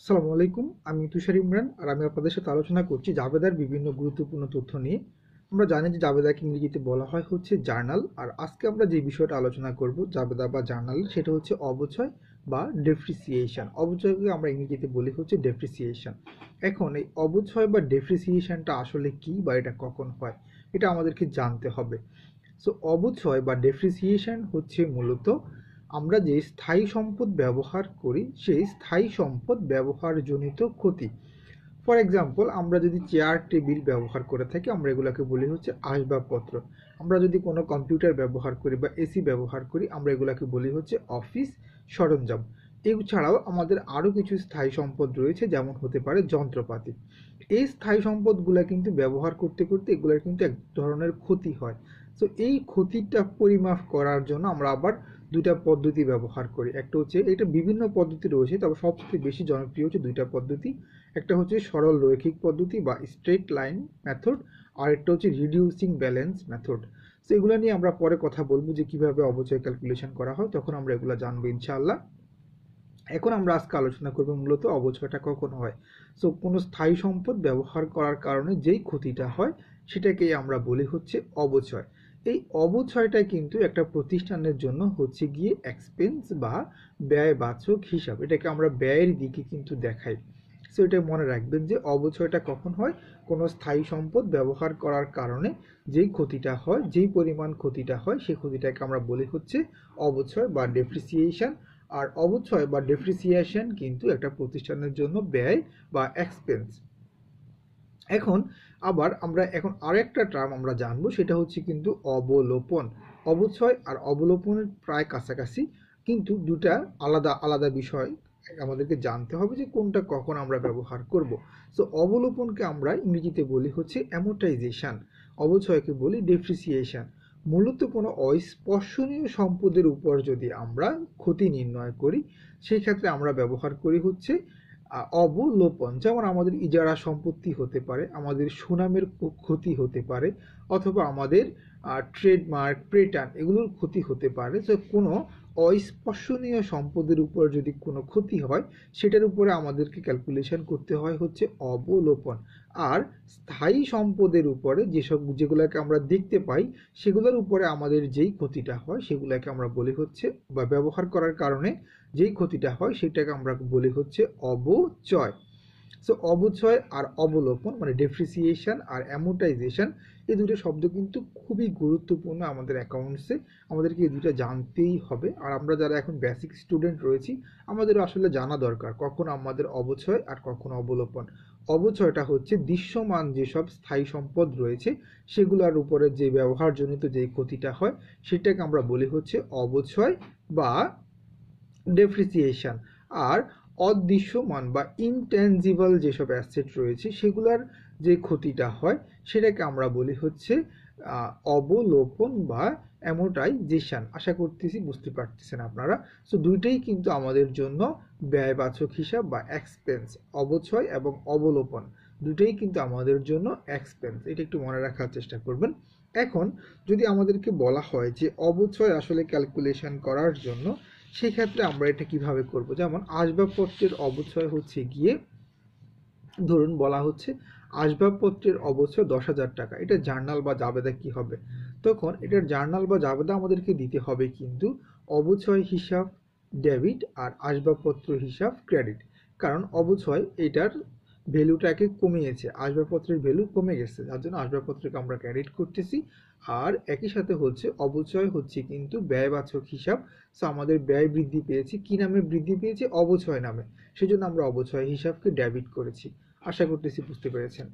আসসালামু আলাইকুম। আমি তুষার ইমরান আর আমি আপনাদের সাথে আলোচনা করছি জাবেদার বিভিন্ন গুরুত্বপূর্ণ তথ্য নিয়ে। আমরা জানি যে জাবেদাকে ইংরেজিতে বলা হয় হচ্ছে জার্নাল। আর আজকে আমরা যে বিষয়টা আলোচনা করব জাবেদা বা জার্নাল, সেটা হচ্ছে অবচয় বা ডেপ্রিসিয়েশন। অবচয়কে আমরা ইংরেজিতে বলি হচ্ছে ডেপ্রিসিয়েশন। এখন এই অবচয় বা ডেপ্রিসিয়েশনটা আসলে কি বা এটা কখন হয়, এটা আমাদেরকে জানতে হবে। সো অবচয় বা ডেপ্রিসিয়েশন হচ্ছে মূলত আমরা যে স্থায়ী সম্পদ ব্যবহার করি সেই স্থায়ী সম্পদ ব্যবহারজনিত ক্ষতি। ফর এক্সাম্পল, আমরা যদি চেয়ার টেবিল ব্যবহার করে থাকি আমরা এগুলোকে বলি হচ্ছে আসবাবপত্র। আমরা যদি কোনো কম্পিউটার ব্যবহার করি বা এসি ব্যবহার করি আমরা এগুলোকে বলি হচ্ছে অফিস সরঞ্জাম। এছাড়াও আমাদের আরও কিছু স্থায়ী সম্পদ রয়েছে, যেমন হতে পারে যন্ত্রপাতি। এই স্থায়ী সম্পদগুলো কিন্তু ব্যবহার করতে করতে এগুলোর কিন্তু এক ধরনের ক্ষতি হয়। সো এই ক্ষতিটা পরিমাপ করার জন্য আমরা আবার দুইটা পদ্ধতি ব্যবহার করি। একটা হচ্ছে, এটা বিভিন্ন পদ্ধতি রয়েছে, তবে সবচেয়ে বেশি জনপ্রিয় হচ্ছে দুইটা পদ্ধতি। একটা হচ্ছে সরল রৈখিক পদ্ধতি বা স্ট্রেট লাইন মেথড, আর একটা হচ্ছে রিডিউসিং ব্যালেন্স মেথড। সো এগুলো নিয়ে আমরা পরে কথা বলবো যে কিভাবে অবচয় ক্যালকুলেশন করা হয়, তখন আমরা এগুলো জানবো ইনশাআল্লাহ। এখন আমরা আজকে আলোচনা করব মূলত অবচয়টা কখন হয়। সো কোনো স্থায়ী সম্পদ ব্যবহার করার কারণে যেই ক্ষতিটা হয় সেটাকেই আমরা বলি হচ্ছে অবচয়। এই অবচয়টা কিন্তু একটা প্রতিষ্ঠানের জন্য হচ্ছে গিয়ে এক্সপেন্স বা ব্যয়বাচক হিসাব, এটাকে আমরা ব্যয়ের দিকে কিন্তু দেখাই। সো এটা মনে রাখবেন যে অবচয়টা কখন হয়, কোনো স্থায়ী সম্পদ ব্যবহার করার কারণে যেই ক্ষতিটা হয়, যেই পরিমাণ ক্ষতিটা হয় সেই ক্ষতিটাকে আমরা বলি হচ্ছে অবচয় বা ডেপ্রিসিয়েশন। আর অবচয় বা ডেপ্রিসিয়েশন কিন্তু একটা প্রতিষ্ঠানের জন্য ব্যয় বা এক্সপেন্স। এখন আবার আমরা এখন আরেকটা টার্ম আমরা জানবো, সেটা হচ্ছে কিন্তু অবলোপন। অবচয় আর অবলোপনের প্রায় কাছাকাছি, কিন্তু দুটা আলাদা আলাদা বিষয়। আমাদেরকে জানতে হবে যে কোনটা কখন আমরা ব্যবহার করব। সো অবলোপনকে আমরা ইংরেজিতে বলি হচ্ছে অ্যামোর্টাইজেশন, অবচয়কে বলি ডেপ্রিসিয়েশন। মূলত কোনো অস্পর্শনীয় সম্পদের উপর যদি আমরা ক্ষতি নির্ণয় করি সেই ক্ষেত্রে আমরা ব্যবহার করি হচ্ছে অবলোপন। যেমন আমাদের ইজারা সম্পত্তি হতে পারে, আমাদের সুনামের ক্ষতি হতে পারে, অথবা আমাদের ট্রেডমার্ক পেটেন্ট এগুলোর ক্ষতি হতে পারে। যে কোনো অস্পর্শনীয় সম্পদের উপর যদি কোনো ক্ষতি হয় সেটার উপরে আমাদেরকে ক্যালকুলেশন করতে হয় হচ্ছে অবলোপন। আর স্থায়ী সম্পদের উপরে যেগুলোকে আমরা দেখতে পাই সেগুলোর উপরে আমাদের যেই ক্ষতিটা হয় সেগুলোকে আমরা বলি হচ্ছে, বা ব্যবহার করার কারণে যেই ক্ষতিটা হয় সেটাকে আমরা বলি হচ্ছে অবচয়। সো অবচয় আর অবলোপন মানে ডেপ্রিসিয়েশন আর অ্যামোর্টাইজেশন, এই দুটো শব্দ কিন্তু খুবই গুরুত্বপূর্ণ আমাদের অ্যাকাউন্টসে। আমাদেরকে এই দুটো জানতেই হবে। আর আমরা যারা এখন বেসিক স্টুডেন্ট রয়েছি আমাদের আসলে জানা দরকার কখন আমাদের অবচয় আর কখন অবলোপন। অবচয়টা হচ্ছে দৃশ্যমান যেসব স্থায়ী সম্পদ রয়েছে সেগুলোর উপরে যে ব্যবহারজনিত যে ক্ষতিটা হয় সেটাকে আমরা বলি হচ্ছে অবচয় বা ডেপ্রিসিয়েশন। আর অদৃশ্যমান বা ইনট্যানজিবল যেসব অ্যাসেট রয়েছে সেগুলোর যে ক্ষতিটা হয় সেটাকে আমরা বলি হচ্ছে অবলোপন বা অ্যামোর্টাইজেশন। আশা করতেছি বুঝতে পারতেছেন আপনারা। সো দুইটাই কিন্তু আমাদের জন্য ব্যয়বাচক হিসাব বা এক্সপেন্স। অবচয় এবং অবলোপন দুটোই কিন্তু আমাদের জন্য এক্সপেন্স, এটা একটু মনে রাখার চেষ্টা করবেন। এখন যদি আমাদেরকে বলা হয় যে অবচয় আসলে ক্যালকুলেশন করার জন্য, সেই ক্ষেত্রে আমরা এটা কিভাবে করব। যেমন আসবাবপত্রের অবচয় হচ্ছে গিয়ে, ধরুন বলা হচ্ছে আসবাবপত্রের অবচয় 10,000 টাকা, এটা জার্নাল বা জাবেদা কি হবে, তখন এটার জার্নাল বা জাবেদা আমাদেরকে দিতে হবে কিন্তু অবচয় হিসাব ডেবিট আর আসবাবপত্র হিসাব ক্রেডিট। কারণ অবচয় এটার ভ্যালুটাকে কমিয়েছে, আসবাবপত্রের ভ্যালু কমে গেছে, যার জন্য আসবাবপত্রকে আমরা ক্রেডিট করতেছি। আর একই সাথে হচ্ছে অবচয় হচ্ছে কিন্তু ব্যয়বাচক হিসাব। সো আমাদের ব্যয় বৃদ্ধি পেয়েছে, কি নামে বৃদ্ধি পেয়েছে, অবচয় নামে, সেজন্য আমরা অবচয় হিসাবকে ডেবিট করেছি। আশা করতেছি বুঝতে পেরেছেন।